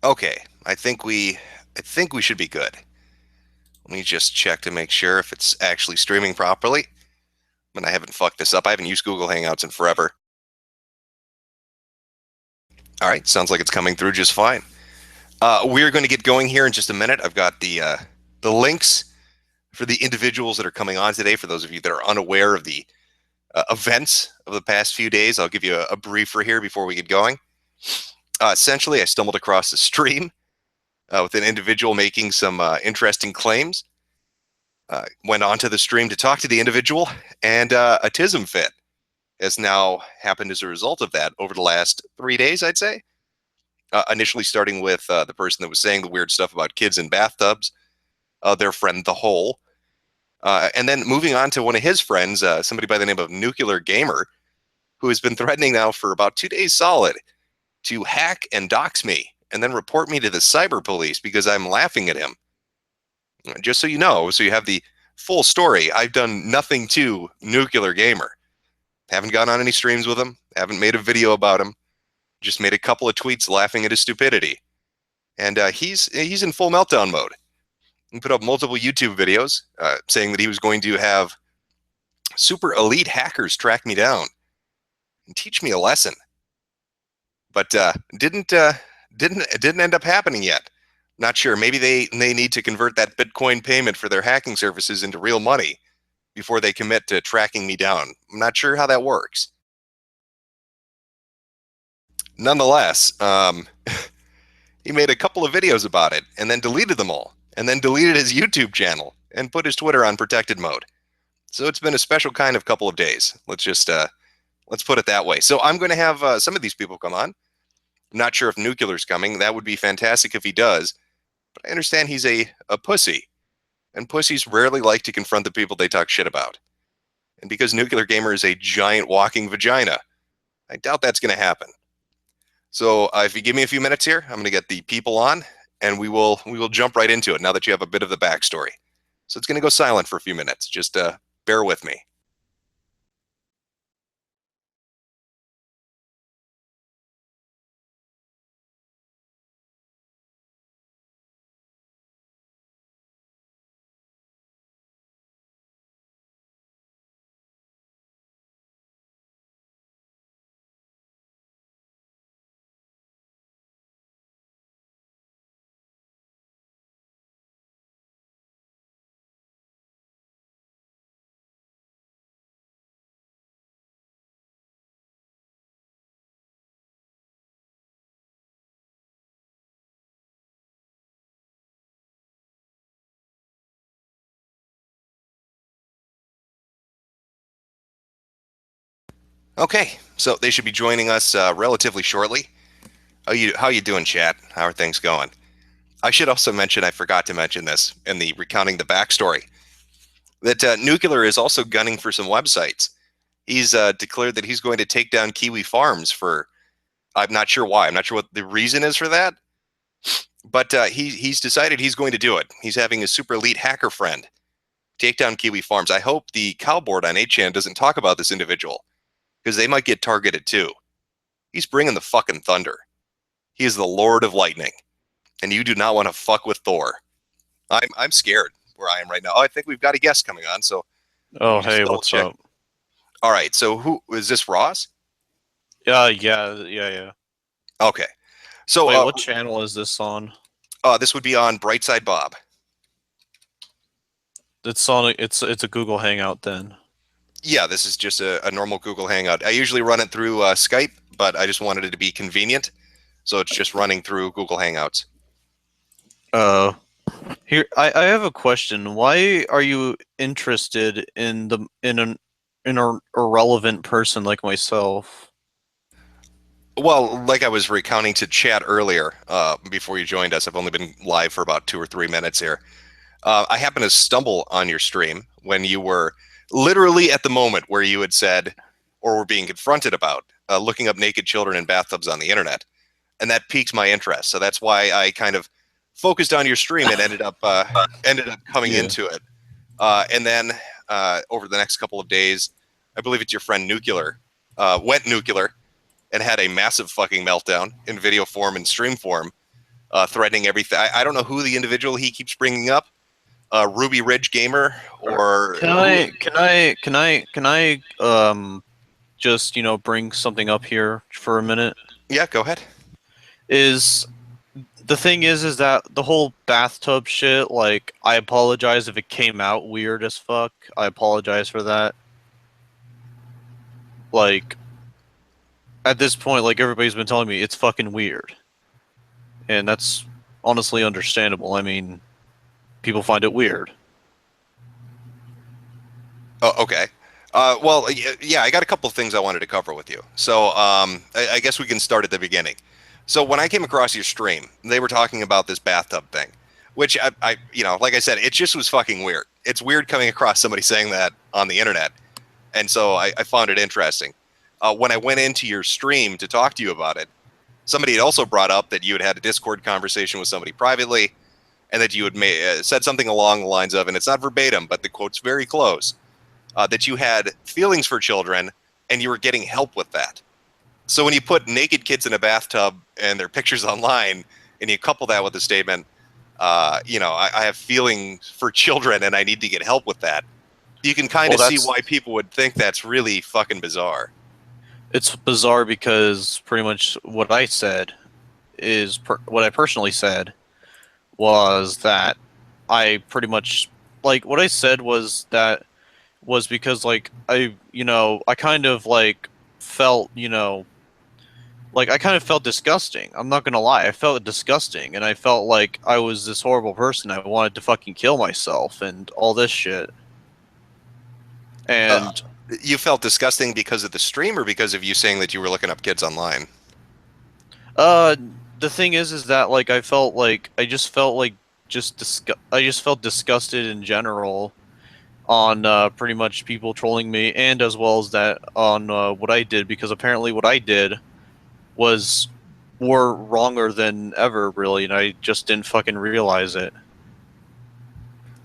Okay, I think we should be good. Let me just check to make sure if it's actually streaming properly. And I haven't fucked this up. I haven't used Google Hangouts in forever. All right, sounds like it's coming through just fine. We're going to get going here in just a minute. I've got the links for the individuals that are coming on today. For those of you that are unaware of the events of the past few days, I'll give you a briefer here before we get going. Essentially, I stumbled across a stream with an individual making some interesting claims. Went onto the stream to talk to the individual, and a TISM fit has now happened as a result of that over the last 3 days, I'd say. Initially starting with the person that was saying the weird stuff about kids in bathtubs, their friend The Hole, and then moving on to one of his friends, somebody by the name of Nuclear Gamer, who has been threatening now for about 2 days solid to hack and dox me and then report me to the cyber police because I'm laughing at him. Just so you know, so you have the full story, I've done nothing to Nuclear Gamer. Haven't gone on any streams with him, haven't made a video about him, just made a couple of tweets laughing at his stupidity. And he's in full meltdown mode. He put up multiple YouTube videos saying that he was going to have super elite hackers track me down and teach me a lesson. But didn't end up happening yet. Not sure. Maybe they need to convert that Bitcoin payment for their hacking services into real money before they commit to tracking me down. I'm not sure how that works. Nonetheless, he made a couple of videos about it and then deleted them all, and then deleted his YouTube channel and put his Twitter on protected mode. So it's been a special kind of couple of days. Let's put it that way. So I'm going to have some of these people come on. I'm not sure if Nuclear's coming. That would be fantastic if he does. But I understand he's a pussy, and pussies rarely like to confront the people they talk shit about. And because Nuclear Gamer is a giant walking vagina, I doubt that's going to happen. So if you give me a few minutes here, I'm going to get the people on, and we will jump right into it now that you have a bit of the backstory. So it's going to go silent for a few minutes. Just bear with me. Okay, so they should be joining us relatively shortly. How you doing, chat? How are things going? I should also mention, I forgot to mention this in the recounting the backstory, that Nuclear is also gunning for some websites. He's declared that he's going to take down Kiwi Farms for, I'm not sure why. I'm not sure what the reason is for that, but he's decided he's going to do it. He's having a super elite hacker friend take down Kiwi Farms. I hope the cowboard on 8chan doesn't talk about this individual, because they might get targeted too. He's bringing the fucking thunder. He is the Lord of Lightning, and you do not want to fuck with Thor. I'm scared where I am right now. Oh, I think we've got a guest coming on, so let Oh, me just hey, double what's check. up? All right, so who is this? Ross? Yeah. Okay, so Wait, what channel is this on? this would be on Brightside Bob. It's on. It's a Google Hangout then. Yeah, this is just a normal Google Hangout. I usually run it through Skype, but I just wanted it to be convenient, so it's just running through Google Hangouts. Uh, I have a question. Why are you interested in an irrelevant person like myself? Well, like I was recounting to chat earlier, before you joined us, I've only been live for about 2 or 3 minutes here. I happened to stumble on your stream when you were literally at the moment where you had said, or were being confronted about, looking up naked children in bathtubs on the internet, and that piqued my interest. So that's why I kind of focused on your stream and ended up coming Yeah. into it. And then over the next couple of days, I believe it's your friend Nuclear went nuclear and had a massive fucking meltdown in video form and stream form, threatening everything. I don't know who the individual he keeps bringing up, Ruby Ridge Gamer, or Can who? I just bring something up here for a minute? Yeah, go ahead. Is the thing is that the whole bathtub shit, like, I apologize if it came out weird as fuck. I apologize for that. Like, at this point, like, everybody's been telling me it's fucking weird. And that's honestly understandable. I mean, people find it weird. Oh, okay. Well, yeah, I got a couple of things I wanted to cover with you. So I guess we can start at the beginning. So when I came across your stream, they were talking about this bathtub thing, which like I said, it just was fucking weird. It's weird coming across somebody saying that on the internet, and so I found it interesting. When I went into your stream to talk to you about it, somebody had also brought up that you had a Discord conversation with somebody privately, and that you had said something along the lines of, and it's not verbatim, but the quote's very close, that you had feelings for children and you were getting help with that. So when you put naked kids in a bathtub and their pictures online, and you couple that with the statement, I have feelings for children and I need to get help with that, you can kind of see why people would think that's really fucking bizarre. It's bizarre because pretty much what I said is what I personally said was that I pretty much, like, what I said was that was because, like, I kind of like felt, like, I kind of felt disgusting. I'm not gonna lie, I felt disgusting, and I felt like I was this horrible person. I wanted to fucking kill myself and all this shit. And you felt disgusting because of the stream, or because of you saying that you were looking up kids online? the thing is that, like, I felt like I just felt like I just felt disgusted in general on pretty much people trolling me, and as well as that on what I did, because apparently what I did was more wronger than ever, really, and I just didn't fucking realize it.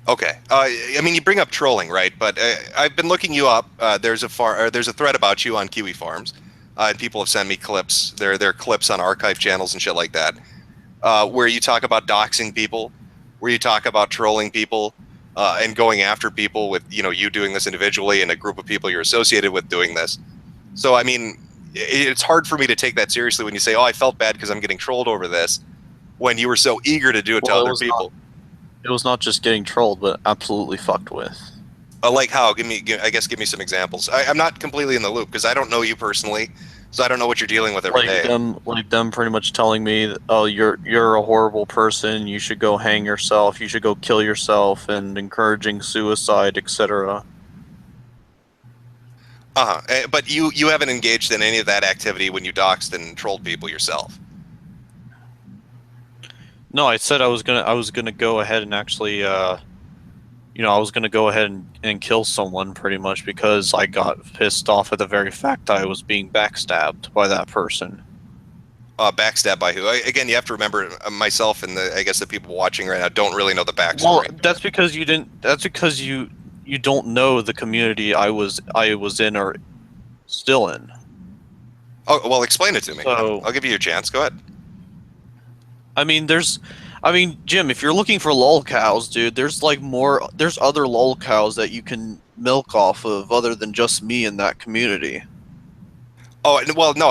Okay. I mean, you bring up trolling, right? But I've been looking you up. There's a thread about you on Kiwi Farms, and people have sent me clips. There are clips on archive channels and shit like that, where you talk about doxing people, where you talk about trolling people, and going after people with you doing this individually and a group of people you're associated with doing this. So I mean, it's hard for me to take that seriously when you say, "Oh, I felt bad because I'm getting trolled over this," when you were so eager to do it to other people. It was not just getting trolled, but absolutely fucked with. Like how? Give me some examples. I'm not completely in the loop because I don't know you personally, so I don't know what you're dealing with every day. Like them pretty much telling me, "Oh, you're a horrible person. You should go hang yourself. You should go kill yourself," and encouraging suicide, etc. But you haven't engaged in any of that activity when you doxed and trolled people yourself. No, I said I was gonna go ahead and actually, I was gonna go ahead and kill someone pretty much because I got pissed off at the very fact that I was being backstabbed by that person. Backstabbed by who? Again, you have to remember, myself and I guess the people watching right now don't really know the backstory. Well, that's because you didn't. That's because you don't know the community I was in or still in. Oh, well, explain it to me. So, I'll give you a chance. Go ahead. I mean, Jim, if you're looking for lolcows, dude, there's other lolcows that you can milk off of other than just me in that community. Oh, well, no,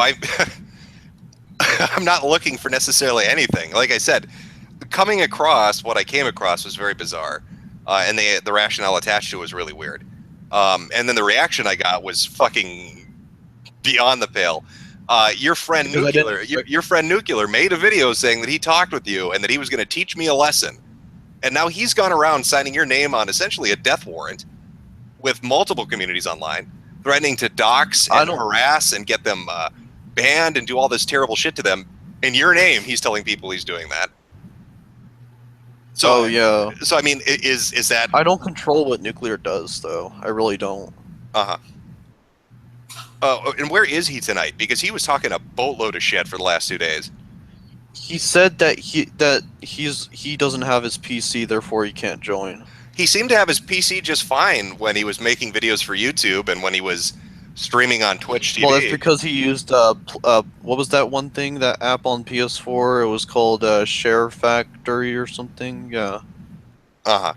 I'm not looking for necessarily anything. Like I said, coming across what I came across was very bizarre, and the rationale attached to it was really weird. And then the reaction I got was fucking beyond the pale. Your friend Nuclear made a video saying that he talked with you and that he was going to teach me a lesson, and now he's gone around signing your name on essentially a death warrant with multiple communities online, threatening to dox and harass and get them banned and do all this terrible shit to them in your name. He's telling people he's doing that. So yeah. So I mean, is that? I don't control what Nuclear does, though. I really don't. And where is he tonight? Because he was talking a boatload of shit for the last 2 days. He said that he doesn't have his PC, therefore he can't join. He seemed to have his PC just fine when he was making videos for YouTube and when he was streaming on Twitch Well, that's TV. because he used what was that one thing, that app on PS4? It was called Share Factory or something. Yeah. Uh-huh.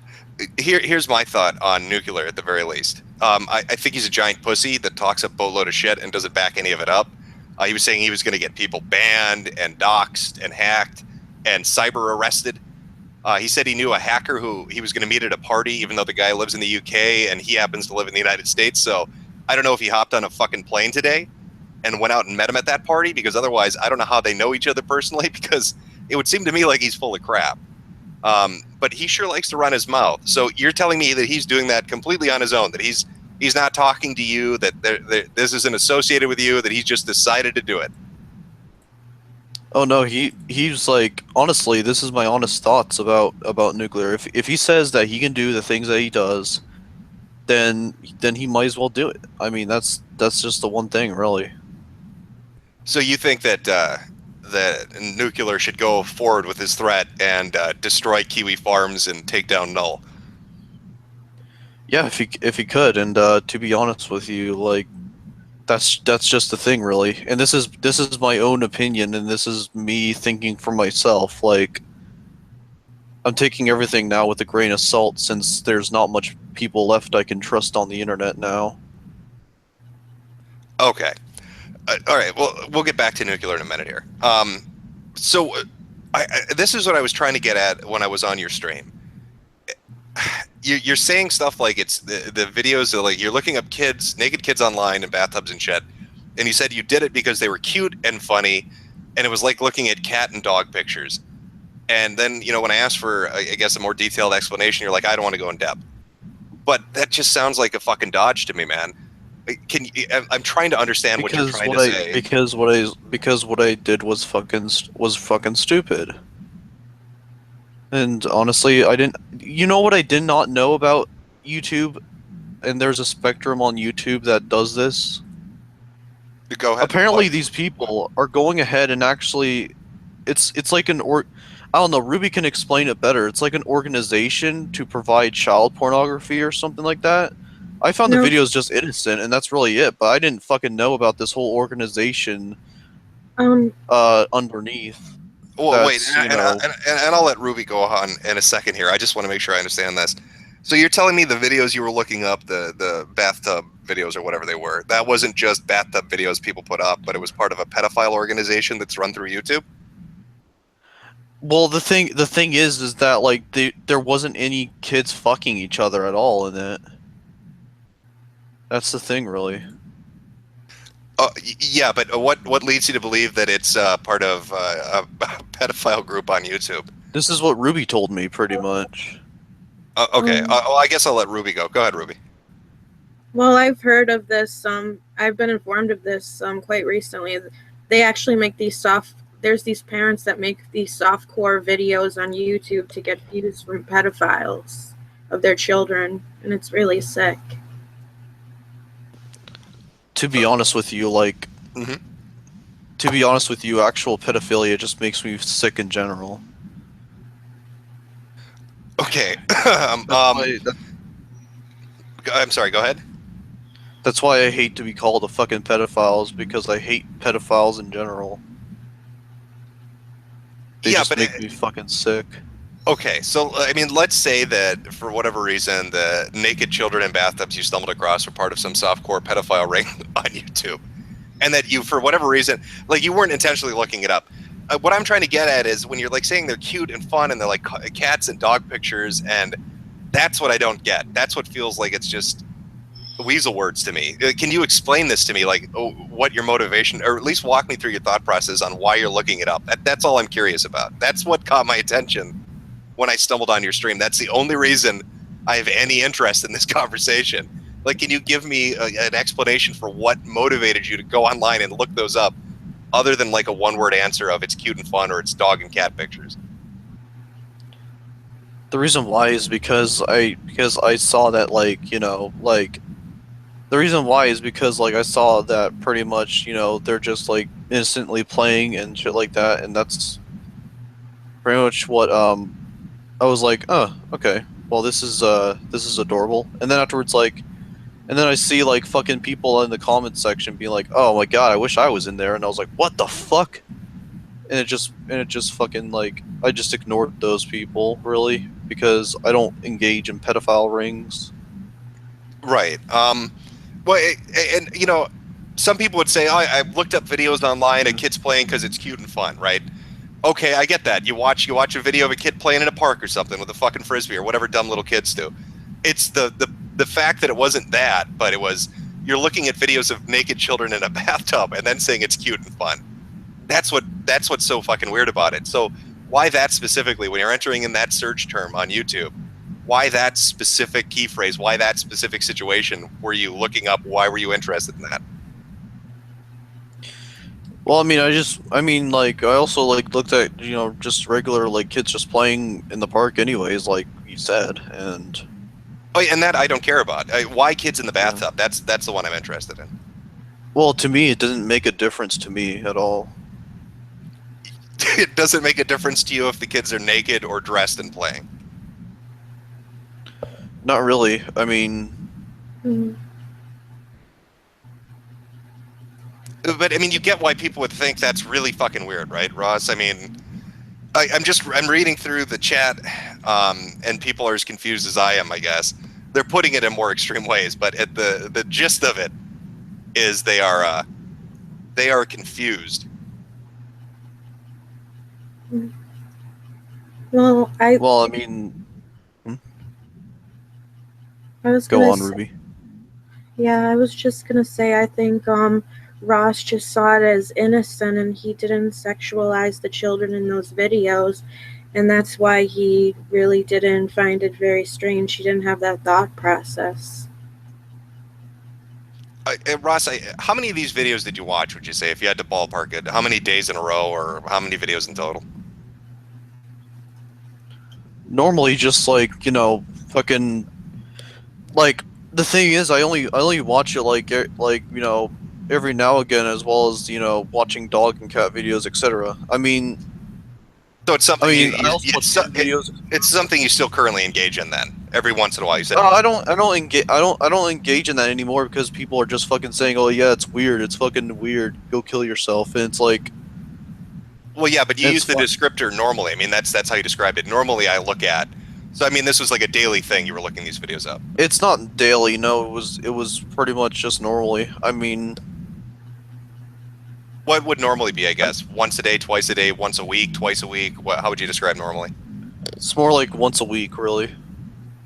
Here's my thought on Nuclear at the very least. I think he's a giant pussy that talks a boatload of shit and doesn't back any of it up. He was saying he was going to get people banned and doxxed and hacked and cyber arrested. He said he knew a hacker who he was going to meet at a party, even though the guy lives in the UK and he happens to live in the United States. So I don't know if he hopped on a fucking plane today and went out and met him at that party, because otherwise I don't know how they know each other personally, because it would seem to me like he's full of crap. But he sure likes to run his mouth. So you're telling me that he's doing that completely on his own, that he's not talking to you, that this isn't associated with you, that he's just decided to do it? Oh no, he's like, honestly, this is my honest thoughts about Nuclear. If he says that he can do the things that he does, then he might as well do it. I mean, that's just the one thing, really. So you think that that Nuclear should go forward with his threat and destroy Kiwi Farms and take down Null? Yeah, if he could, and to be honest with you, like, that's just the thing, really. And this is my own opinion, and this is me thinking for myself. Like, I'm taking everything now with a grain of salt, since there's not much people left I can trust on the internet now. Okay. All right. Well, we'll get back to Nuclear in a minute here. So this is what I was trying to get at when I was on your stream. You're saying stuff like it's the videos are like you're looking up naked kids online in bathtubs and shit, and you said you did it because they were cute and funny, and it was like looking at cat and dog pictures. And then, when I asked for, I guess, a more detailed explanation, you're like, I don't want to go in depth. But that just sounds like a fucking dodge to me, man. I'm trying to understand what you're trying to say. Because what I did was fucking stupid. And honestly, I didn't. You know what I did not know about YouTube? And there's a spectrum on YouTube that does this. Go ahead. Apparently, these people are going ahead and actually, it's like I don't know. Ruby can explain it better. It's like an organization to provide child pornography or something like that. I found the videos just innocent, and that's really it. But I didn't fucking know about this whole organization underneath. Well, wait, and I'll let Ruby go on in a second here. I just want to make sure I understand this. So you're telling me the videos you were looking up, the bathtub videos or whatever they were, that wasn't just bathtub videos people put up, but it was part of a pedophile organization that's run through YouTube? Well, the thing is that, like, there wasn't any kids fucking each other at all in it. That's the thing, really. Yeah, but what leads you to believe that it's part of a pedophile group on YouTube? This is what Ruby told me, pretty much. Okay, well, I guess I'll let Ruby go. Go ahead, Ruby. Well, I've heard of this. I've been informed of this quite recently. They actually make there's these parents that make these softcore videos on YouTube to get views from pedophiles of their children, and it's really sick. To be honest with you, like, to be honest with you, actual pedophilia just makes me sick in general. Okay. I'm sorry, go ahead. That's why I hate to be called a fucking pedophiles, because I hate pedophiles in general. They just make me fucking sick. Okay, so, I mean, let's say that for whatever reason, the naked children in bathtubs you stumbled across were part of some softcore pedophile ring on YouTube. And that you, for whatever reason, like, you weren't intentionally looking it up. What I'm trying to get at is when you're, like, saying they're cute and fun and they're, like, cats and dog pictures, and that's what I don't get. That's what feels like it's just weasel words to me. Can you explain this to me, like, what your motivation, or at least walk me through your thought process on why you're looking it up? That's all I'm curious about. That's what caught my attention when I stumbled on your stream. That's the only reason I have any interest in this conversation. Like, can you give me an explanation for what motivated you to go online and look those up, other than like a one-word answer of it's cute and fun or it's dog and cat pictures? The reason why is because I saw that, like, like, the reason why is because, like, I saw that pretty much, they're just, like, innocently playing and shit like that, and that's pretty much what I was like, oh, okay, well, this is adorable. And then afterwards, like, And then I see like fucking people in the comments section being like, "Oh my god, I wish I was in there." And I was like, "What the fuck?" And it just fucking like I just ignored those people really because I don't engage in pedophile rings. Right. Well, and you know, some people would say, "Oh, I looked up videos online of kids playing because it's cute and fun." Right. Okay, I get that. You watch a video of a kid playing in a park or something with a fucking frisbee or whatever dumb little kids do. It's the fact that it wasn't that, but it was you're looking at videos of naked children in a bathtub and then saying it's cute and fun. That's what's so fucking weird about it. So why that specifically when you're entering in that search term on YouTube? Why that specific key phrase? Why that specific situation were you looking up? Why were you interested in that? Well, I mean, like, I also like looked at just regular like kids just playing in the park, anyways, like you said, and Oh, and that I don't care about. Why kids in the bathtub? That's the one I'm interested in. well, to me, it doesn't make a difference to me at all. It doesn't make a difference to you if the kids are naked or dressed and playing. Not really. I mean, Mm. But I mean, you get why people would think that's really fucking weird, right, Ross? I mean, I'm reading through the chat, and people are as confused as I am. I guess they're putting it in more extreme ways, but at the gist of it is they are confused. Well, well, I mean, I was go gonna on, say, Ruby. yeah, I was just gonna say, I think Ross just saw it as innocent, and he didn't sexualize the children in those videos, and that's why he really didn't find it very strange. He didn't have that thought process. Ross, how many of these videos did you watch? Would you say, if you had to ballpark it, how many days in a row, or how many videos in total? Normally, just like fucking like the thing is, I only watch it like every now and again, as well as watching dog and cat videos, etc. I mean, So it's something I also watch kid videos. it's something you still currently engage in then. Every once in a while, you said. I don't engage in that anymore because people are just fucking saying, "Oh yeah, it's weird. It's fucking weird. Go kill yourself." And it's like, well, yeah, but you use the fun. descriptor normally. I mean, that's how you describe it. Normally, I look at. So I mean, this was like a daily thing. You were looking these videos up. It's not daily. No, it was pretty much just normally. I mean, what would normally be? I guess once a day, twice a day, once a week, twice a week. How would you describe normally? It's more like once a week, really.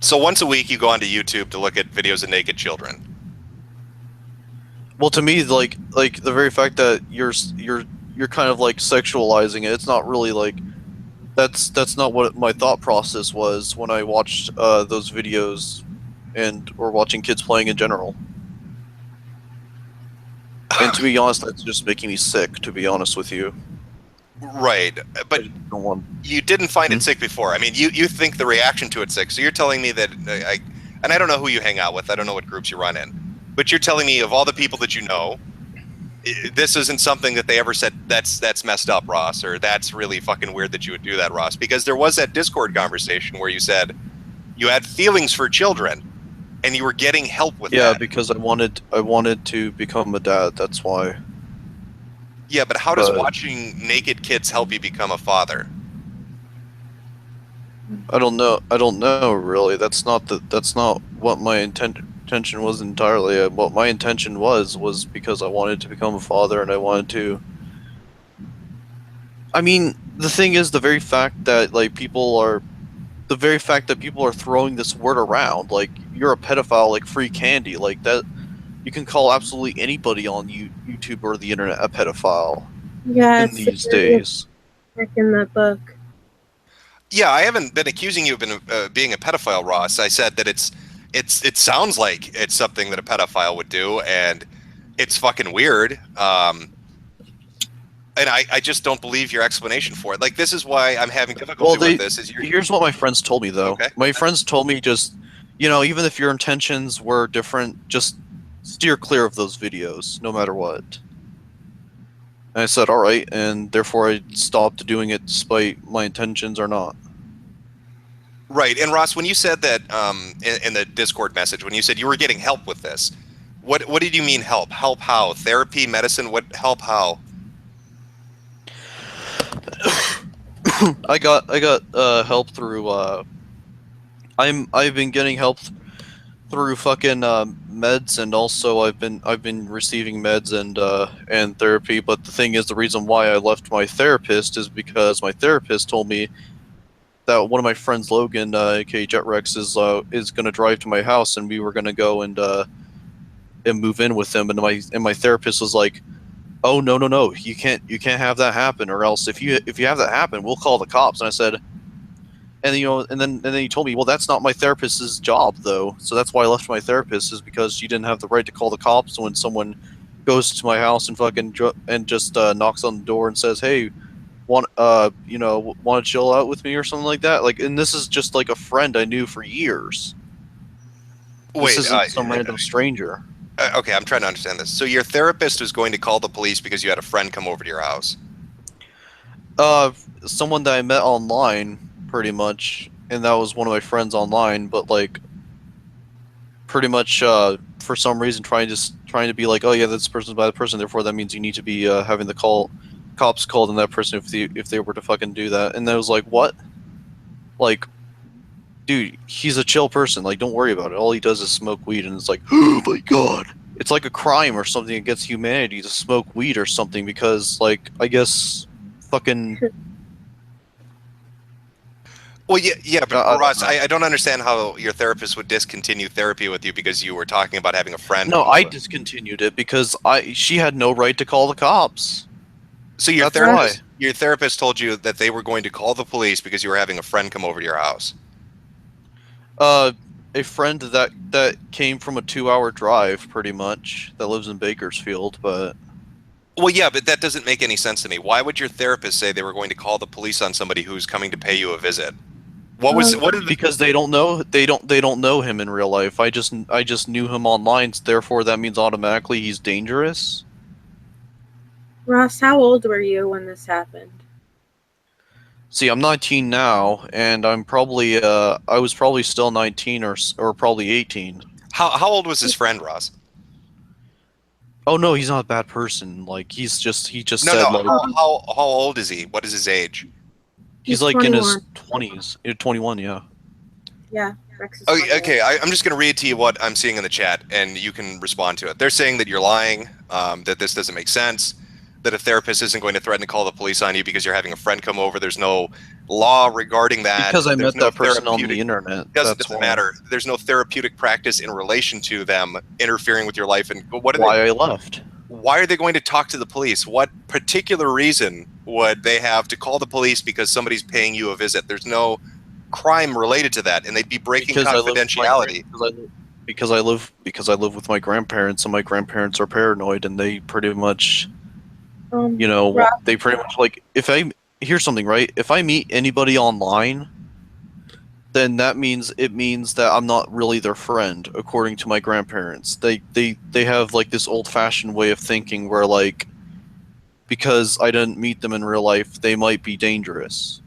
So once a week, you go onto YouTube to look at videos of naked children. Well, to me, like the very fact that you're kind of like sexualizing it. It's not really like that's not what my thought process was when I watched those videos or watching kids playing in general. And to be honest, that's just making me sick, to be honest with you. Right, but you didn't find it sick before. I mean, you think the reaction to it's sick. So you're telling me that and I don't know who you hang out with. I don't know what groups you run in. But you're telling me of all the people that you know, this isn't something that they ever said that's messed up, Ross, or that's really fucking weird that you would do that, Ross. Because there was that Discord conversation where you said you had feelings for children and you were getting help with that. Yeah, because I wanted to become a dad. That's why. Yeah, but how does watching naked kids help you become a father? I don't know really. That's not what my intention was entirely. What my intention was because I wanted to become a father, and I wanted to. I mean, the thing is, the very fact that people are throwing this word around, like you're a pedophile, like free candy, like that. You can call absolutely anybody on YouTube or the internet a pedophile. Yeah, in these days. In that book. Yeah, I haven't been accusing you of being a pedophile, Ross. I said that it sounds like it's something that a pedophile would do, and it's fucking weird. And I just don't believe your explanation for it. Like, this is why I'm having difficulty with this. Here's what my friends told me, though. Okay. My friends told me just, even if your intentions were different, just steer clear of those videos, no matter what. And I said, all right, and therefore I stopped doing it despite my intentions or not. Right. And Ross, when you said that in the Discord message, when you said you were getting help with this, what did you mean help? Help how? Therapy, medicine? What help how? I got help through I've been getting help through fucking meds, and also I've been receiving meds and therapy. But the thing is, the reason why I left my therapist is because my therapist told me that one of my friends, Logan, aka Jetrex, is gonna drive to my house, and we were gonna go and move in with him. And my therapist was like, "Oh, no, you can't have that happen, or else if you have that happen, we'll call the cops." And I said, and then he told me, "Well, that's not my therapist's job, though. So that's why I left my therapist, is because she didn't have the right to call the cops when someone goes to my house and fucking just knocks on the door and says, 'Hey, want want to chill out with me,' or something like that." Like, and this is just like a friend I knew for years. This Wait, isn't some random stranger. okay, I'm trying to understand this. So your therapist was going to call the police because you had a friend come over to your house. Someone that I met online, pretty much, and that was one of my friends online. But like, pretty much, for some reason, trying to be like, "Oh yeah, this person's by the person, therefore that means you need to be having the cops called on that person if they were to fucking do that." And I was like, "What? Like, dude, he's a chill person. Like, don't worry about it. All he does is smoke weed." And it's like, "Oh my god." It's like a crime or something against humanity to smoke weed or something, because, like, I guess, fucking. Well, yeah, but Ross, don't know. I don't understand how your therapist would discontinue therapy with you because you were talking about having a friend. No, come I over. discontinued it because she had no right to call the cops. So your That's your therapist told you that they were going to call the police because you were having a friend come over to your house. A friend that came from a 2-hour drive, pretty much, that lives in Bakersfield, but. Well, yeah, but that doesn't make any sense to me. Why would your therapist say they were going to call the police on somebody who's coming to pay you a visit? What did Because they don't know him in real life. I just knew him online, therefore that means automatically he's dangerous. Ross, how old were you when this happened? See, I'm 19 now, and I was probably still 19 or probably 18. how old was his friend, Ross? Oh no, he's not a bad person. Like, he just No, said, no. like, How old is he? What is his age? he's like 21. in his 20s. 21, yeah. Yeah, Rex is Okay, 21. okay. I'm just going to read to you what I'm seeing in the chat, and you can respond to it. They're saying that you're lying, that this doesn't make sense, that a therapist isn't going to threaten to call the police on you because you're having a friend come over. There's no law regarding that. Because I There's met no that person on the therapeutic- internet. Doesn't why. matter. There's no therapeutic practice in relation to them interfering with your life. And what are Why I left. why are they going to talk to the police? What particular reason would they have to call the police because somebody's paying you a visit? There's no crime related to that, and they'd be breaking confidentiality. Because I live with my grandparents, and my grandparents are paranoid, and they pretty much, Ross, they pretty much, like, here's something, right? If I meet anybody online, then it means that I'm not really their friend, according to my grandparents. They have, like, this old-fashioned way of thinking where, like, because I didn't meet them in real life, they might be dangerous.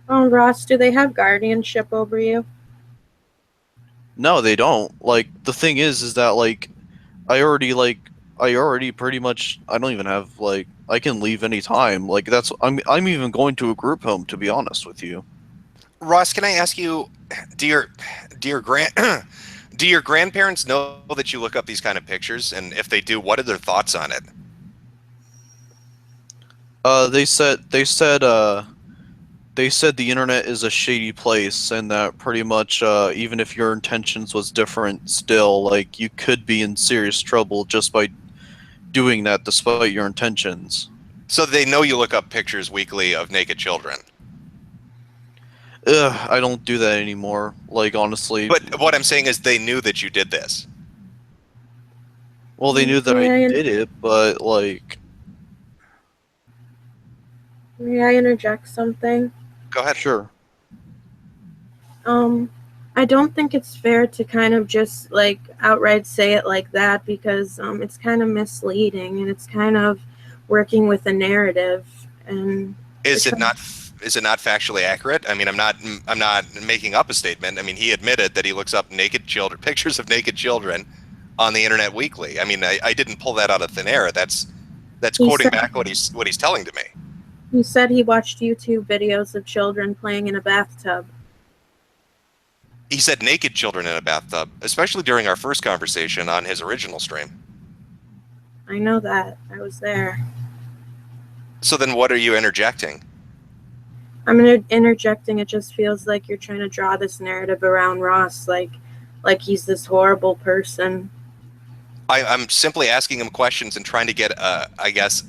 Ross, do they have guardianship over you? No, they don't. Like, the thing is that, like, I already pretty much, I don't even have, like, I can leave anytime. Like, I'm even going to a group home, to be honest with you. Ross, can I ask you, do your grandparents know that you look up these kind of pictures? And if they do, what are their thoughts on it? They said the internet is a shady place, and that pretty much, even if your intentions was different, still, like, you could be in serious trouble just by doing that, despite your intentions. So they know you look up pictures weekly of naked children. I don't do that anymore. Like, honestly. But what I'm saying is they knew that you did this. Well, they knew that I did it, but, like. May I interject something? Go ahead. Sure. I don't think it's fair to kind of just, like, outright say it like that, because it's kind of misleading, and it's kind of working with a narrative. And Is it not is it not factually accurate? I mean, I'm not making up a statement. I mean, he admitted that he looks up naked children, pictures of naked children, on the internet weekly. I mean, I didn't pull that out of thin air. That's He quoting said, back what he's telling to me. he said he watched YouTube videos of children playing in a bathtub. He said naked children in a bathtub, especially during our first conversation on his original stream. I know that. I was there. So then what are you interjecting? I'm interjecting. It just feels like you're trying to draw this narrative around Ross, like he's this horrible person. I'm simply asking him questions and trying to get, I guess,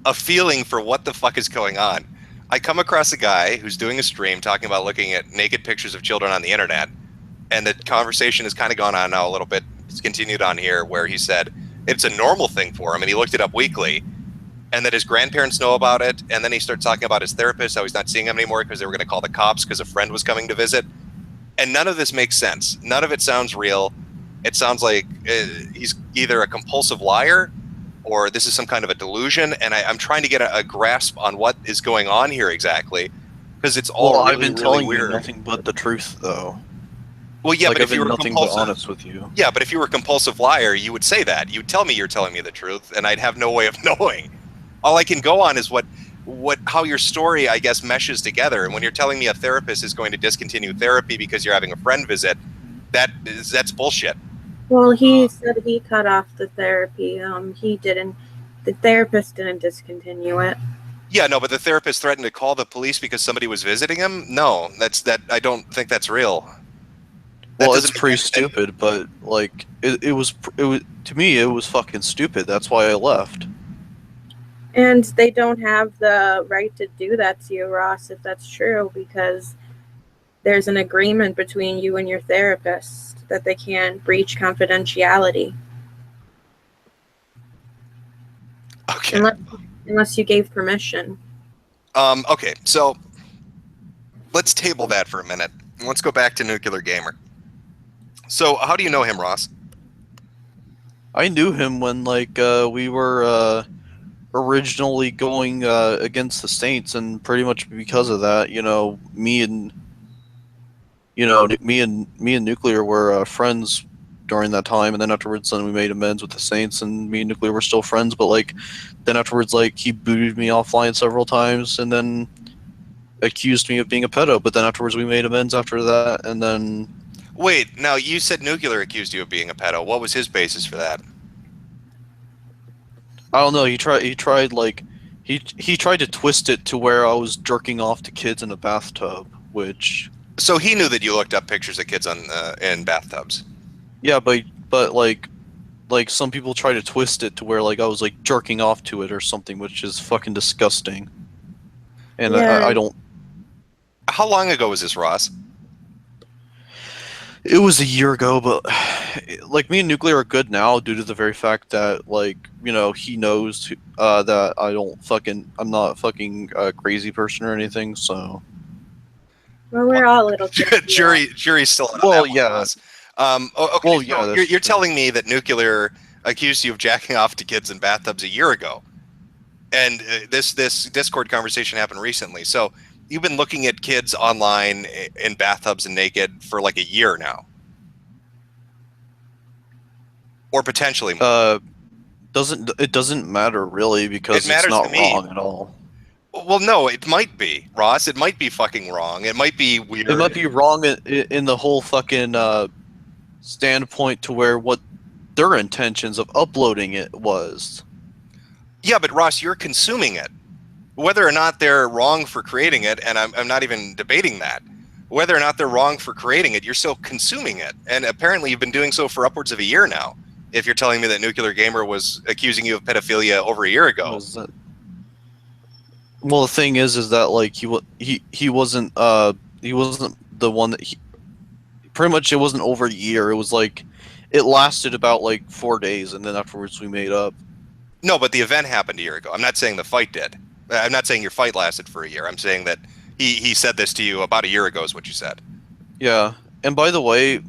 a feeling for what the fuck is going on. I come across a guy who's doing a stream talking about looking at naked pictures of children on the internet, and the conversation has kind of gone on now a little bit. It's continued on here where he said it's a normal thing for him, and he looked it up weekly, and that his grandparents know about it, and then he started talking about his therapist, how he's not seeing him anymore because they were going to call the cops because a friend was coming to visit. And none of this makes sense. None of it sounds real. It sounds like he's either a compulsive liar or this is some kind of a delusion, and I'm trying to get a grasp on what is going on here exactly, because it's all really, I've been really telling weird. you nothing but the truth, though. Well, yeah, like, but I've if you been were nothing but compulsive, honest with you. yeah, but if you were a compulsive liar, you would say that. You'd tell me you're telling me the truth, and I'd have no way of knowing. All I can go on is how your story, I guess, meshes together. And when you're telling me a therapist is going to discontinue therapy because you're having a friend visit, that's bullshit. Well, he said he cut off the therapy. He didn't. The therapist didn't discontinue it. Yeah, no, but the therapist threatened to call the police because somebody was visiting him. No, I don't think that's real. Well, it's pretty stupid, but like it was to me it was fucking stupid. That's why I left. And they don't have the right to do that to you, Ross, if that's true, because there's an agreement between you and your therapist that they can't breach confidentiality. Okay. Unless you gave permission. Okay, so let's table that for a minute. Let's go back to Nuclear Gamer. So, how do you know him, Ross? I knew him when we were originally going against the Saints, and pretty much because of that, me and Nuclear were friends during that time, and then afterwards, then we made amends with the Saints, and me and Nuclear were still friends. But then afterwards, he booted me offline several times, and then accused me of being a pedo. But then afterwards, we made amends after that, and then. Wait, now you said Nuclear accused you of being a pedo. What was his basis for that? I don't know. He tried to twist it to where I was jerking off to kids in a bathtub, which. So he knew that you looked up pictures of kids in bathtubs. Yeah, but some people try to twist it to where I was jerking off to it or something, which is fucking disgusting. And yeah. I don't. How long ago was this, Ross? It was a year ago, but me and Nuclear are good now due to the very fact that he knows that I'm not a fucking crazy person or anything. So. Well, we're all little kids. Jury's still on well, that one, yeah. Ross. Okay, well, yeah. You're telling me that Nuclear accused you of jacking off to kids in bathtubs a year ago, and this Discord conversation happened recently. So you've been looking at kids online in bathtubs and naked for a year now, or potentially more. It doesn't matter really because it's not wrong at all. Well, no, it might be, Ross. It might be fucking wrong. It might be weird. It might be wrong in the whole fucking standpoint to where what their intentions of uploading it was. Yeah, but Ross, you're consuming it. Whether or not they're wrong for creating it, and I'm not even debating that. Whether or not they're wrong for creating it, you're still consuming it. And apparently you've been doing so for upwards of a year now. If you're telling me that Nuclear Gamer was accusing you of pedophilia over a year ago. Well, the thing is that he wasn't the one that pretty much it wasn't over a year. It was it lasted about 4 days, and then afterwards we made up. No, but the event happened a year ago. I'm not saying the fight did. I'm not saying your fight lasted for a year. I'm saying that he said this to you about a year ago is what you said. Yeah, and by the way,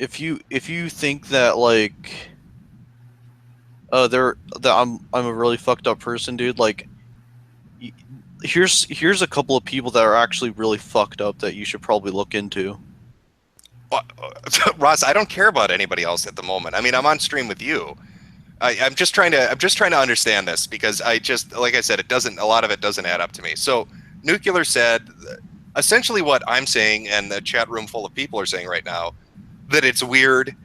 if you think that I'm a really fucked up person, dude, Here's a couple of people that are actually really fucked up that you should probably look into. Ross, I don't care about anybody else at the moment. I mean, I'm on stream with you. I'm just trying to understand this because like I said, a lot of it doesn't add up to me. So Nuclear said essentially what I'm saying, and the chat room full of people are saying right now, that it's weird,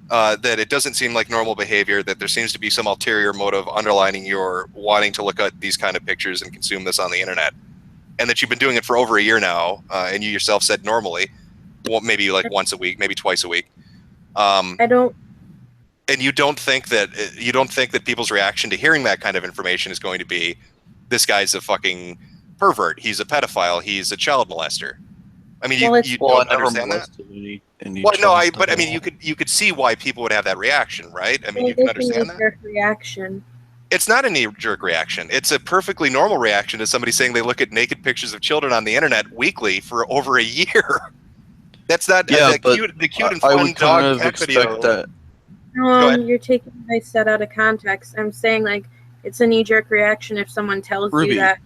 that it doesn't seem like normal behavior, that there seems to be some ulterior motive underlining your wanting to look at these kind of pictures and consume this on the internet, and that you've been doing it for over a year now, and you yourself said normally, well, maybe like once a week, maybe twice a week. I don't. And you don't think that people's reaction to hearing that kind of information is going to be, this guy's a fucking pervert, he's a pedophile, he's a child molester. I mean, you don't understand that. Well, no, but I mean, you could see why people would have that reaction, right? I mean, you can understand that. Reaction. It's not a knee-jerk reaction. It's a perfectly normal reaction to somebody saying they look at naked pictures of children on the internet weekly for over a year. That's not the cute and fun dog cat video. That. You're taking what I said out of context. I'm saying like it's a knee-jerk reaction if someone tells Ruby, you that.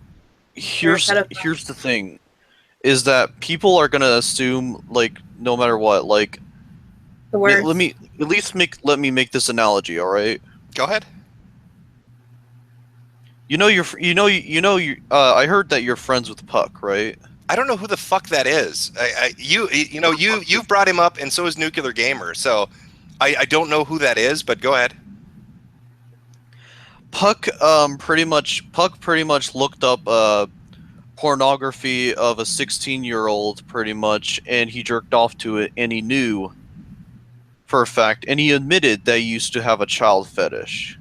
Here's the thing, is that people are gonna assume, like, no matter what, like, the worst. Let me make this analogy. All right. Go ahead. I heard that you're friends with Puck, right? I don't know who the fuck that is. You've brought him up, and so is Nuclear Gamer. So I don't know who that is, but go ahead. Puck pretty much looked up pornography of a 16-year-old pretty much, and he jerked off to it, and he knew for a fact, and he admitted that he used to have a child fetish.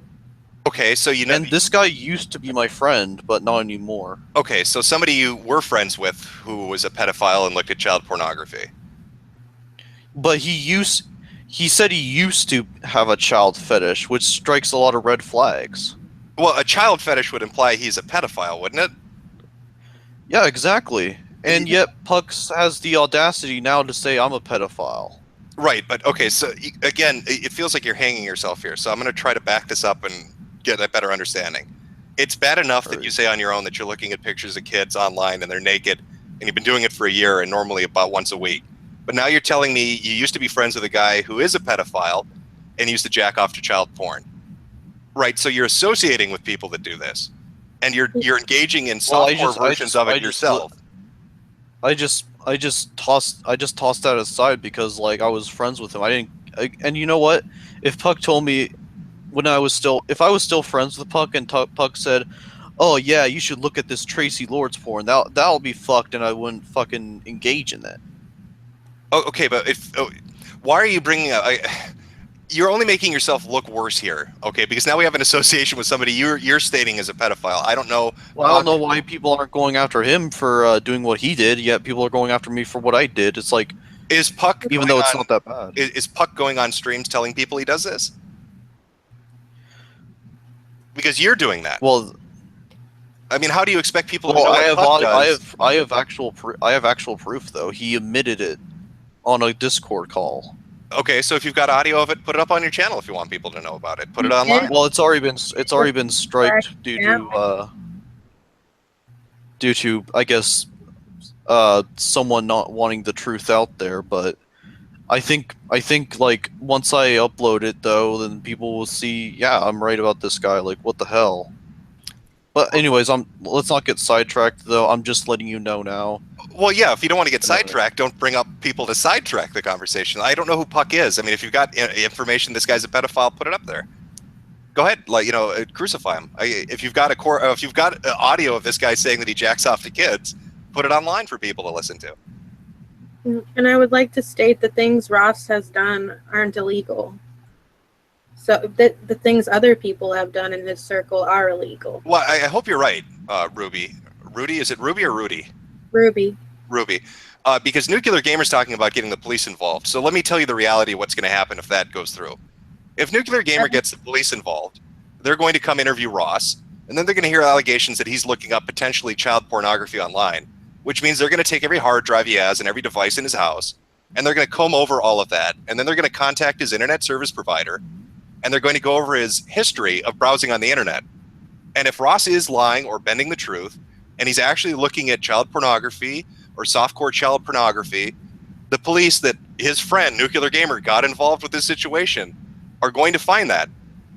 Okay, so and this guy used to be my friend, but not anymore. Okay, so somebody you were friends with who was a pedophile and looked at child pornography. But he said he used to have a child fetish, which strikes a lot of red flags. Well, a child fetish would imply he's a pedophile, wouldn't it? Yeah, exactly. And yet Pucks has the audacity now to say I'm a pedophile. Right, but okay, so again, it feels like you're hanging yourself here. So I'm going to try to back this up and get a better understanding. It's bad enough that you say on your own that you're looking at pictures of kids online and they're naked, and you've been doing it for a year and normally about once a week. But now you're telling me you used to be friends with a guy who is a pedophile and used to jack off to child porn. Right, so you're associating with people that do this, and you're engaging in softcore versions of it yourself. I just tossed that aside because, like, I was friends with him. And you know what? If Puck told me if I was still friends with Puck and Puck said, "Oh yeah, you should look at this Tracy Lords porn," that'll be fucked, and I wouldn't fucking engage in that. Oh, okay, but why are you bringing up? You're only making yourself look worse here, okay? Because now we have an association with somebody you're stating as a pedophile. I don't know. Well, I don't know why people aren't going after him for doing what he did, yet people are going after me for what I did. It's like, is Puck, even though it's not that bad, is Puck going on streams telling people he does this? Because you're doing that. Well, I mean, how do you expect people to know what Puck does? I have actual proof though. He admitted it on a Discord call. Okay, so if you've got audio of it, put it up on your channel if you want people to know about it. Put it online. Well, it's already been striked due to I guess someone not wanting the truth out there, but I think like once I upload it though, then people will see, yeah, I'm right about this guy, like what the hell. But anyways, let's not get sidetracked though. I'm just letting you know now. Well, yeah, if you don't want to get sidetracked, don't bring up people to sidetrack the conversation. I don't know who Puck is. I mean, if you've got information this guy's a pedophile, put it up there. Go ahead, like, crucify him. If you've got audio of this guy saying that he jacks off to kids, put it online for people to listen to. And I would like to state the things Ross has done aren't illegal. So the things other people have done in this circle are illegal. Well, I hope you're right, Ruby. Rudy, is it Ruby or Rudy? Ruby. Because Nuclear Gamer's talking about getting the police involved. So let me tell you the reality of what's going to happen if that goes through. If Nuclear Gamer gets the police involved, they're going to come interview Ross, and then they're going to hear allegations that he's looking up potentially child pornography online, which means they're going to take every hard drive he has and every device in his house, and they're going to comb over all of that, and then they're going to contact his internet service provider, and they're going to go over his history of browsing on the internet. And if Ross is lying or bending the truth, and he's actually looking at child pornography or softcore child pornography, the police that his friend, Nuclear Gamer, got involved with this situation are going to find that.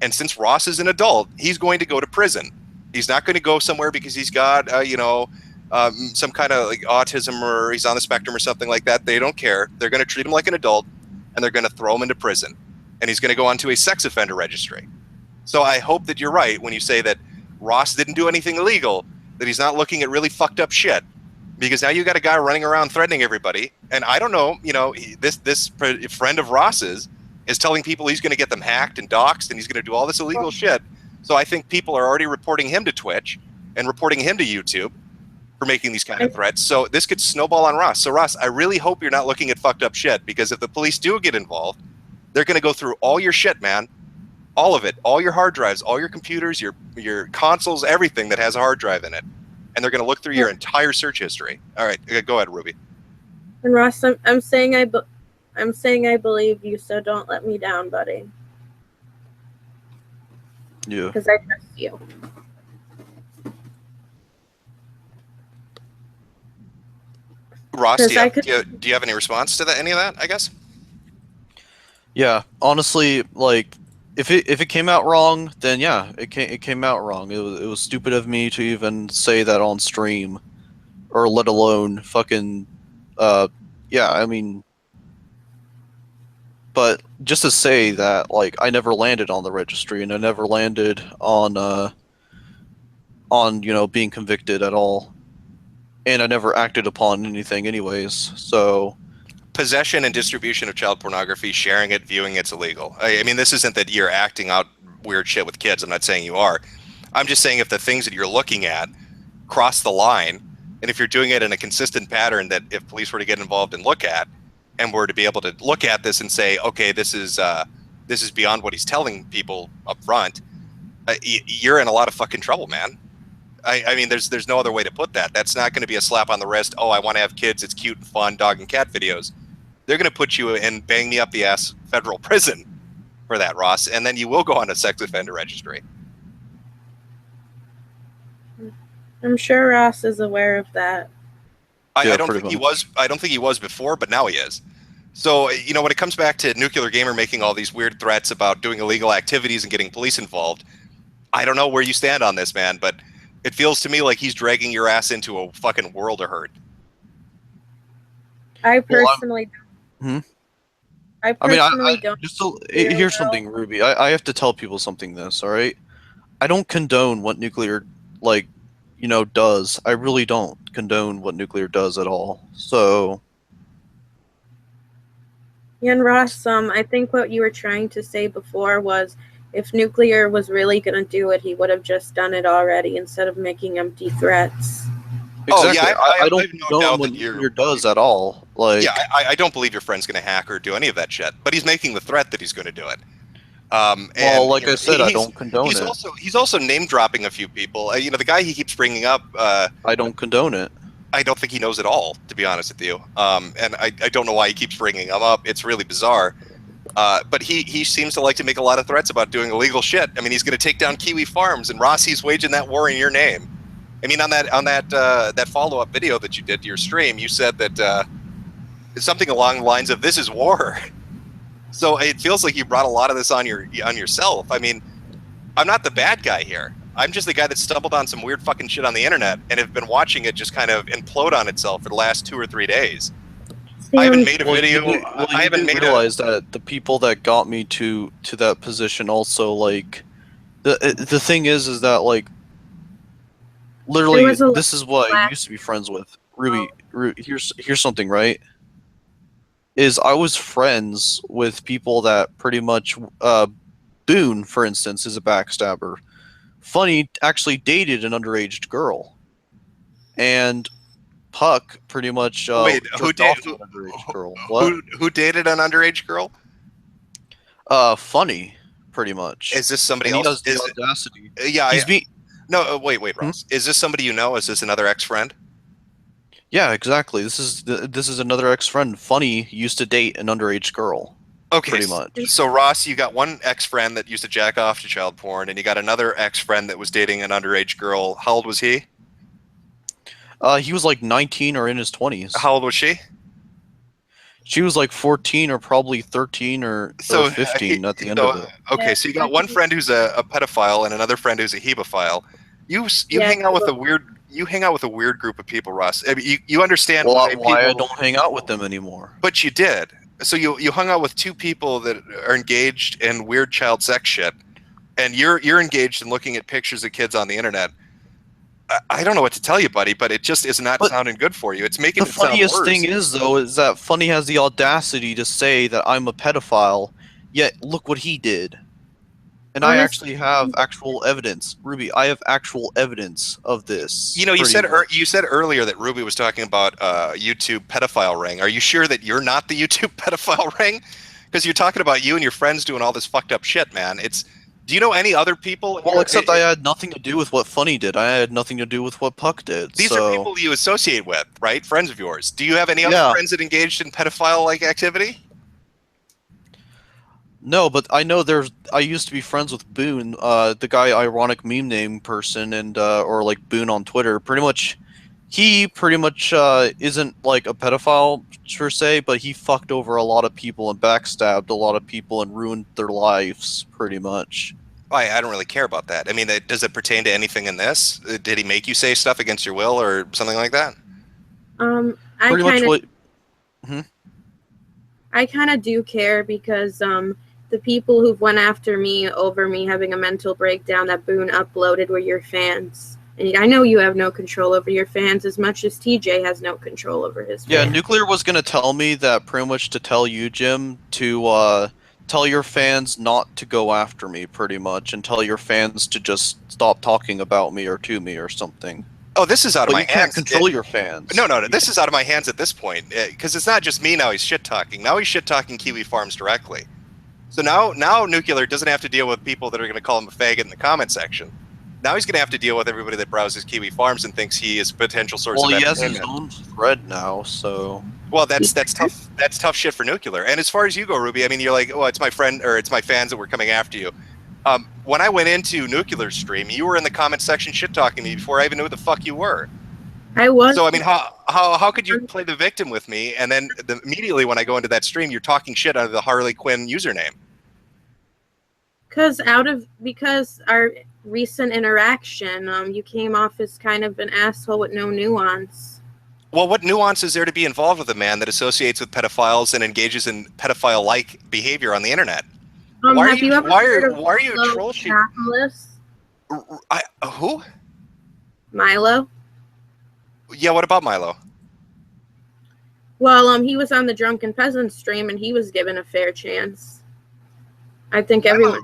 And since Ross is an adult, he's going to go to prison. He's not going to go somewhere because he's got, some kind of like autism or he's on the spectrum or something like that. They don't care. They're going to treat him like an adult, and they're going to throw him into prison. And he's going to go onto a sex offender registry. So I hope that you're right when you say that Ross didn't do anything illegal, that he's not looking at really fucked up shit. Because now you got a guy running around threatening everybody. And I don't know, this friend of Ross's is telling people he's going to get them hacked and doxxed and he's going to do all this illegal shit. So I think people are already reporting him to Twitch and reporting him to YouTube for making these kind of threats. So this could snowball on Ross. So Ross, I really hope you're not looking at fucked up shit, because if the police do get involved, they're going to go through all your shit, man. All of it, all your hard drives, all your computers, your consoles, everything that has a hard drive in it. And they're going to look through your entire search history. All right, go ahead, Ruby. And Ross, I'm saying I believe you, so don't let me down, buddy. Yeah. Because I trust you. Ross, do you have any response to that? Any of that? I guess. Yeah, honestly, like if it came out wrong, then yeah, it came out wrong. It was stupid of me to even say that on stream, or let alone fucking, yeah. I mean, but just to say that, like, I never landed on the registry, and I never landed on being convicted at all, and I never acted upon anything, anyways. So. Possession and distribution of child pornography, sharing it, viewing it's illegal. I mean, this isn't that you're acting out weird shit with kids. I'm not saying you are. I'm just saying if the things that you're looking at cross the line, and if you're doing it in a consistent pattern that if police were to get involved and look at, and were to be able to look at this and say, okay, this is beyond what he's telling people up front, you're in a lot of fucking trouble, man. I mean, there's no other way to put that. That's not going to be a slap on the wrist. Oh, I want to have kids. It's cute and fun, dog and cat videos. They're going to put you in bang me up the ass federal prison for that, Ross, and then you will go on a sex offender registry. I'm sure Ross is aware of that. I don't think he was. I don't think he was before, but now he is. So when it comes back to Nuclear Gamer making all these weird threats about doing illegal activities and getting police involved, I don't know where you stand on this, man, but it feels to me like he's dragging your ass into a fucking world of hurt. I personally don't. Here's something, Ruby. I have to tell people something this, all right? I don't condone what Nuclear, does. I really don't condone what Nuclear does at all. So... And Ross, I think what you were trying to say before was if Nuclear was really going to do it, he would have just done it already instead of making empty threats. Exactly. Oh, yeah, I don't condone what Nuclear does at all. I don't believe your friend's going to hack or do any of that shit, but he's making the threat that he's going to do it. I said, I don't condone it. He's also name dropping a few people. The guy he keeps bringing up. I don't condone it. I don't think he knows it all, to be honest with you. And I don't know why he keeps bringing him up. It's really bizarre. But he seems to like to make a lot of threats about doing illegal shit. I mean, he's going to take down Kiwi Farms, and Ross, he's waging that war in your name. I mean, on that follow-up video that you did to your stream, you said that something along the lines of "This is war." So it feels like you brought a lot of this on yourself. I mean, I'm not the bad guy here. I'm just the guy that stumbled on some weird fucking shit on the internet and have been watching it just kind of implode on itself for the last 2 or 3 days. I haven't made a video. I haven't realized that the people that got me to that position also, like, the thing is that, like, literally this is what I used to be friends with. Ruby, here's something, right? Is I was friends with people that pretty much Boone, for instance, is a backstabber. Funny actually dated an underage girl, and Puck pretty much wait, who dated an underage girl? What? Who dated an underage girl? Funny, pretty much. Is this somebody else? He has the audacity. Yeah, no, wait, Ross. Is this somebody you know? Is this another ex-friend? Yeah, exactly. This is another ex-friend. Funny used to date an underage girl. Okay, pretty much. So Ross, you got one ex-friend that used to jack off to child porn, and you got another ex-friend that was dating an underage girl. How old was he? He was like 19 or in his 20s. How old was she? She was like 14 or probably 13 or 15 at the end of it. Okay, Yeah, so you got one friend who's a pedophile and another friend who's a hebephile. You Yeah, hang out with a weird group of people, Ross. I mean, you understand Well, why why I people, don't hang out with them anymore. but you did. So you hung out with two people that are engaged in weird child sex shit, and you're engaged in looking at pictures of kids on the internet. I don't know what to tell you, buddy, but it just is not But sounding good for you. It's making The it sound funniest worse. thing is, though, is that Funny has the audacity to say that I'm a pedophile, yet look what he did. And I Honestly, actually have actual evidence. Ruby, I have actual evidence of this. You know, you said much. you said earlier that Ruby was talking about YouTube pedophile ring. Are you sure that you're not the YouTube pedophile ring? Because you're talking about you and your friends doing all this fucked up shit, man. Do you know any other people? Well, except I had nothing to do with what Funny did. I had nothing to do with what Puck did. These so. are people you associate with, right? Friends of yours. Do you have any other Yeah. friends that engaged in pedophile-like activity? No, but I know I used to be friends with Boone, the guy ironic meme name person, and or like Boone on Twitter. He pretty much isn't like a pedophile per se, but he fucked over a lot of people and backstabbed a lot of people and ruined their lives pretty much. I don't really care about that. I mean, does it pertain to anything in this? Did he make you say stuff against your will or something like that? Pretty much what. I kind of do care because the people who've went after me over me having a mental breakdown that Boone uploaded were your fans. And I know you have no control over your fans as much as TJ has no control over his fans. Yeah, Nuclear was going to tell me that pretty much to tell you, Jim, to tell your fans not to go after me pretty much and tell your fans to just stop talking about me or to me or something. Oh, this is out of my you can't hands. control your fans. No. This is out of my hands at this point because it's not just me now. He's shit talking. Now he's shit talking Kiwi Farms directly. So now Nuclear doesn't have to deal with people that are going to call him a faggot in the comment section. Now he's going to have to deal with everybody that browses Kiwi Farms and thinks he is a potential source of entertainment. Well, he has his own thread now, so. Well, that's tough. That's tough shit for Nuclear. And as far as you go, Ruby, I mean, you're like, oh, it's my friend or it's my fans that were coming after you. When I went into Nuclear's stream, you were in the comment section shit talking to me before I even knew who the fuck you were. I was. So I mean, how could you play the victim with me? And then immediately when I go into that stream, you're talking shit out of the Harley Quinn username. Because our recent interaction, you came off as kind of an asshole with no nuance. Well, what nuance is there to be involved with a man that associates with pedophiles and engages in pedophile-like behavior on the internet? Why are you troll shooting? Who? Milo. Yeah, what about Milo? Well, he was on the Drunken Peasant stream and he was given a fair chance. I think everyone.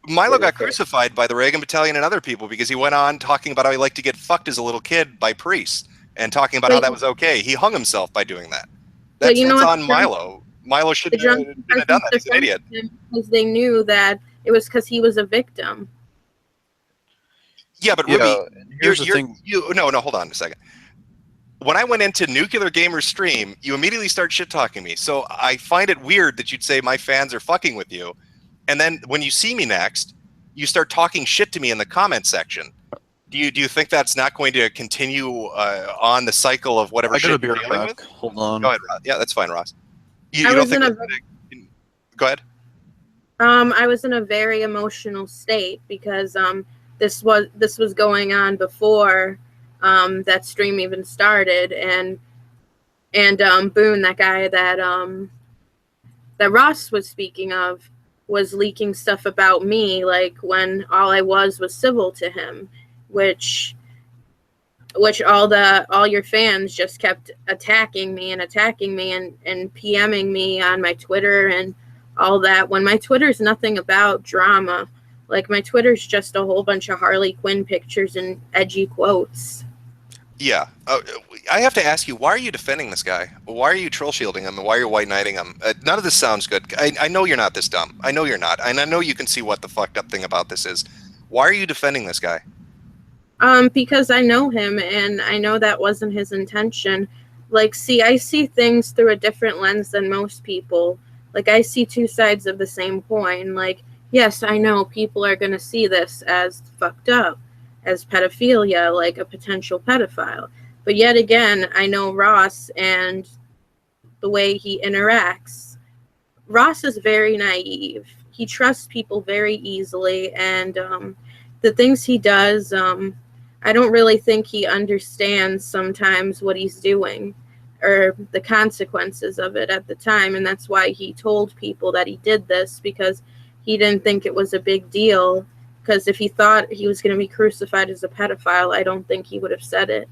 Milo got crucified by the Reagan Battalion and other people because he went on talking about how he liked to get fucked as a little kid by priests and talking about how that was okay. He hung himself by doing that. That's on Milo. Milo shouldn't have done that. He's an idiot. Because they knew that it was because he was a victim. Yeah, but Ruby, here's the thing. No, hold on a second. When I went into Nuclear Gamer's stream, you immediately start shit-talking me. So I find it weird that you'd say my fans are fucking with you. And then when you see me next, you start talking shit to me in the comment section. Do you think that's not going to continue on the cycle of whatever shit you're dealing with? Hold on. Go ahead, Ross. Yeah, that's fine, Ross. You don't think go ahead. I was in a very emotional state because this was going on before that stream even started, and Boone, that guy that Ross was speaking of, was leaking stuff about me, like when all I was civil to him, which all your fans just kept attacking me and PMing me on my Twitter and all that, when my Twitter's nothing about drama. Like, my Twitter's just a whole bunch of Harley Quinn pictures and edgy quotes. Yeah. I have to ask you, why are you defending this guy? Why are you troll shielding him? And why are you white knighting him? None of this sounds good. I know you're not this dumb. I know you're not. And I know you can see what the fucked up thing about this is. Why are you defending this guy? Because I know him, and I know that wasn't his intention. Like, see, I see things through a different lens than most people. Like, I see two sides of the same coin. Like, yes, I know people are going to see this as fucked up, as pedophilia, like a potential pedophile. But yet again, I know Ross and the way he interacts. Ross is very naive. He trusts people very easily, and the things he does, I don't really think he understands sometimes what he's doing or the consequences of it at the time. And that's why he told people that he did this, because he didn't think it was a big deal. Because if he thought he was going to be crucified as a pedophile, I don't think he would have said it.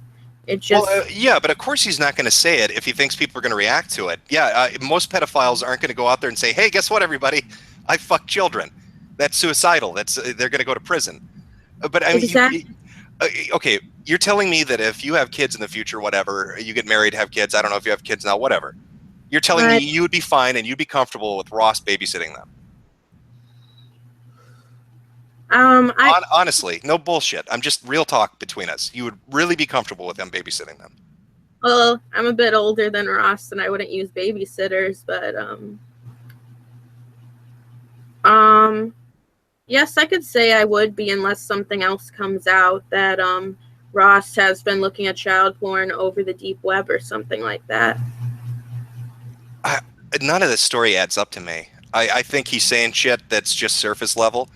It just... Well, yeah, but of course he's not going to say it if he thinks people are going to react to it. Yeah, most pedophiles aren't going to go out there and say, "Hey, guess what, everybody? I fuck children." That's suicidal. They're going to go to prison. But I mean, Exactly. Okay, you're telling me that if you have kids in the future, whatever, you get married, have kids. I don't know if you have kids now, whatever. You're telling me you would be fine and you'd be comfortable with Ross babysitting them. Honestly, no bullshit. I'm just real talk between us. You would really be comfortable with them babysitting them. Well, I'm a bit older than Ross, and I wouldn't use babysitters, but yes, I could say I would be, unless something else comes out that Ross has been looking at child porn over the deep web or something like that. None of this story adds up to me. I think he's saying shit that's just surface level.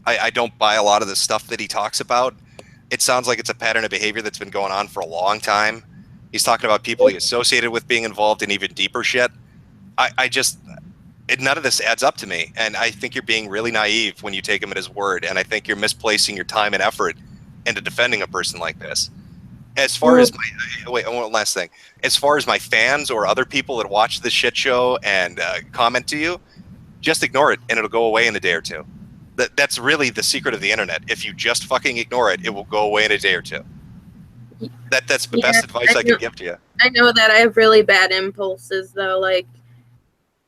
I don't buy a lot of the stuff that he talks about. It sounds like it's a pattern of behavior that's been going on for a long time. He's talking about people he associated with being involved in even deeper shit. None of this adds up to me. And I think you're being really naive when you take him at his word. And I think you're misplacing your time and effort into defending a person like this. As far as one last thing. As far as my fans or other people that watch this shit show and comment to you, just ignore it and it'll go away in a day or two. That's really the secret of the internet. If you just fucking ignore it, it will go away in a day or two. That's the best advice I can give to you. I know that I have really bad impulses, though. Like,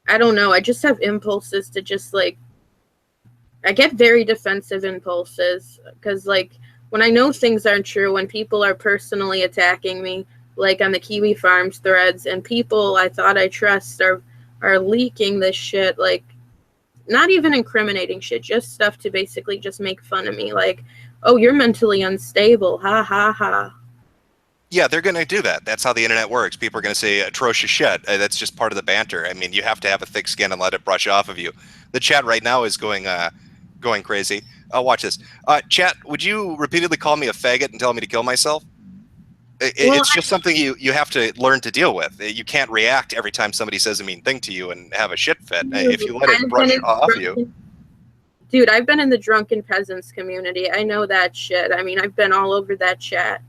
I don't know. I just have impulses to just, like, I get very defensive impulses. Because, like, when I know things aren't true, when people are personally attacking me, like on the Kiwi Farms threads, and people I thought I trust are leaking this shit, like, not even incriminating shit, just stuff to basically just make fun of me. Like, oh, you're mentally unstable. Ha, ha, ha. Yeah, they're going to do that. That's how the internet works. People are going to say atrocious shit. That's just part of the banter. I mean, you have to have a thick skin and let it brush off of you. The chat right now is going crazy. Watch this. Chat, would you repeatedly call me a faggot and tell me to kill myself? It's just something you have to learn to deal with. You can't react every time somebody says a mean thing to you and have a shit fit. If you let it brush off you. Dude, I've been in the drunken peasants community. I know that shit. I mean, I've been all over that chat.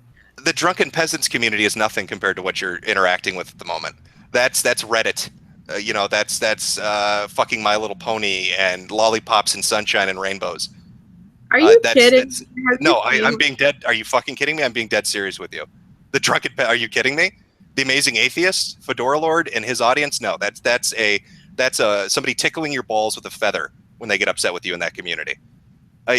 The drunken peasants community is nothing compared to what you're interacting with at the moment. That's Reddit. That's fucking My Little Pony and lollipops and sunshine and rainbows. Are you kidding? No, I'm being dead. Are you fucking kidding me? I'm being dead serious with you. The drunken. Are you kidding me? The amazing atheist, Fedora Lord, and his audience. No, that's somebody tickling your balls with a feather when they get upset with you in that community.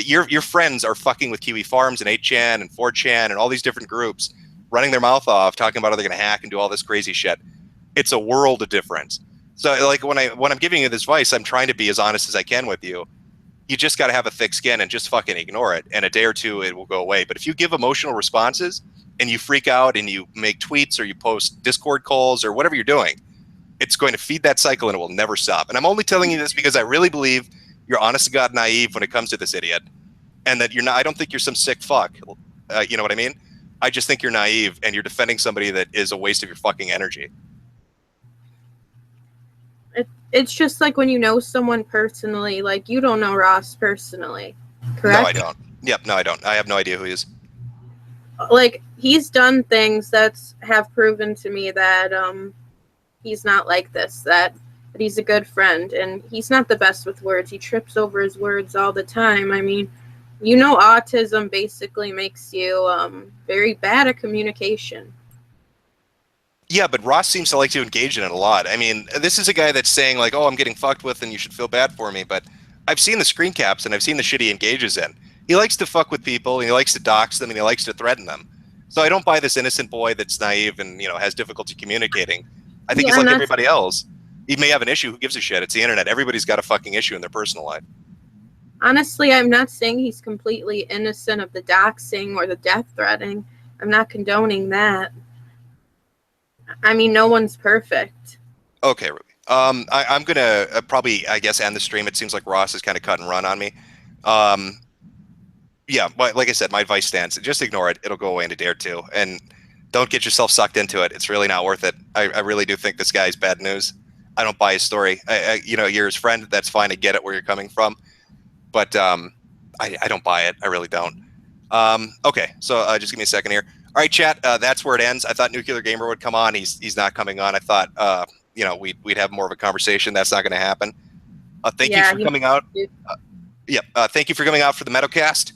Your friends are fucking with Kiwi Farms and 8chan and 4chan and all these different groups, running their mouth off, talking about how they're going to hack and do all this crazy shit. It's a world of difference. So, like, when I'm giving you this advice, I'm trying to be as honest as I can with you. You just got to have a thick skin and just fucking ignore it. In a day or two, it will go away. But if you give emotional responses and you freak out and you make tweets or you post Discord calls or whatever you're doing, it's going to feed that cycle and it will never stop. And I'm only telling you this because I really believe you're honest to God naive when it comes to this idiot, and that you're not. I don't think you're some sick fuck. You know what I mean? I just think you're naive and you're defending somebody that is a waste of your fucking energy. It's just like when you know someone personally, like you don't know Ross personally, correct? No, I don't. Yep, no, I don't. I have no idea who he is. Like, he's done things that have proven to me that he's not like this, that he's a good friend, and he's not the best with words. He trips over his words all the time. I mean, you know, autism basically makes you very bad at communication. Yeah, but Ross seems to like to engage in it a lot. I mean, this is a guy that's saying, like, oh, I'm getting fucked with and you should feel bad for me. But I've seen the screen caps and I've seen the shit he engages in. He likes to fuck with people and he likes to dox them and he likes to threaten them. So I don't buy this innocent boy that's naive and, has difficulty communicating. I think he's like everybody else. He may have an issue. Who gives a shit? It's the internet. Everybody's got a fucking issue in their personal life. Honestly, I'm not saying he's completely innocent of the doxing or the death threatening. I'm not condoning that. I mean, no one's perfect. Okay, Ruby. I'm gonna probably, I guess, end the stream. It seems like Ross is kind of cut and run on me. Yeah, but like I said, my advice stands. Just ignore it. It'll go away in a day or two, and don't get yourself sucked into it. It's really not worth it. I really do think this guy's bad news. I don't buy his story. You're his friend. That's fine. I get it where you're coming from, but I don't buy it. I really don't. Okay, so just give me a second here. All right, chat. That's where it ends. I thought Nuclear Gamer would come on. He's not coming on. I thought we'd have more of a conversation. That's not going to happen. Thank you for coming out. Thank you for coming out for the Metocast.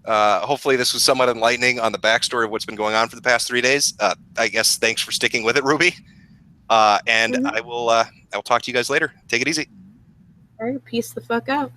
Hopefully this was somewhat enlightening on the backstory of what's been going on for the past 3 days. I guess thanks for sticking with it, Ruby. And I will talk to you guys later. Take it easy. All right, peace the fuck out.